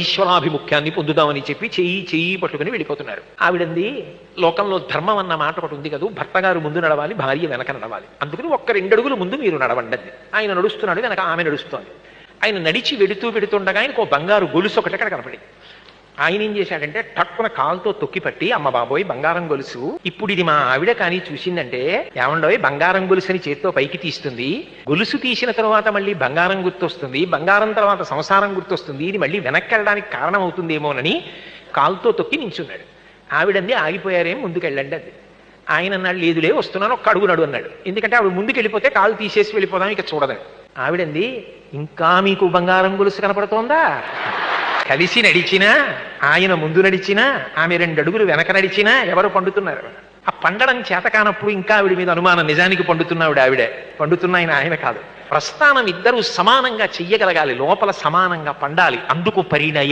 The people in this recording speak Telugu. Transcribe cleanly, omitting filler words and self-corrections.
ఈశ్వరాభిముఖ్యాన్ని పొందుదామని చెప్పి చెయ్యి చెయ్యి పట్టుకుని వెళ్ళిపోతున్నారు. ఆవిడంది, లోకంలో ధర్మం అన్న మాట ఒకటి ఉంది కదా, భర్త గారు ముందు నడవాలి, భార్య వెనక నడవాలి, అందుకని ఒక్క 2 అడుగులు ముందు మీరు నడవండి. ఆయన నడుస్తున్నాడు, వెనక ఆమె నడుస్తోంది. ఆయన నడిచి వెడుతుండగా ఆయనకు ఒక బంగారు గొలుసు ఒకటి అక్కడ కనపడింది. ఆయన ఏం చేశాడంటే టక్కున కాలుతో తొక్కిపట్టి, అమ్మ బాబోయ్ బంగారం గొలుసు, ఇప్పుడు ఇది మా ఆవిడ కానీ చూసిందంటే, ఏమండోయ్ బంగారం గొలుసుని చేత్తో పైకి తీస్తుంది, గొలుసు తీసిన తర్వాత మళ్ళీ బంగారం గుర్తొస్తుంది, బంగారం తర్వాత సంసారం గుర్తొస్తుంది, ఇది మళ్ళీ వెనక్కి వెళ్ళడానికి కారణం అవుతుందేమోనని కాలుతో తొక్కి నించున్నాడు. ఆవిడంది, ఆగిపోయారేం, ముందుకెళ్ళండి అంది. ఆయన అన్నాడు, లేదులే వస్తున్నాను, ఒక్క అడుగు నడు అన్నాడు. ఎందుకంటే ఆవిడ ముందుకు వెళ్ళిపోతే కాలు తీసేసి వెళ్ళిపోదాం, ఇక చూడదని. ఆవిడంది, ఇంకా మీకు బంగారం గొలుసు కనపడుతోందా? కలిసి నడిచినా, ఆయన ముందు నడిచినా, ఆమె 2 అడుగులు వెనక నడిచినా ఎవరు పండుతున్నారు? ఆ పండడం చేత కానప్పుడు ఇంకా ఆవిడ మీద అనుమానం. నిజానికి పండుతున్నావిడ ఆవిడే, పండుతున్న ఆయన కాదు. ప్రస్థానం ఇద్దరు సమానంగా చెయ్యగలగాలి, లోపల సమానంగా పండాలి. అందుకు పరిణయం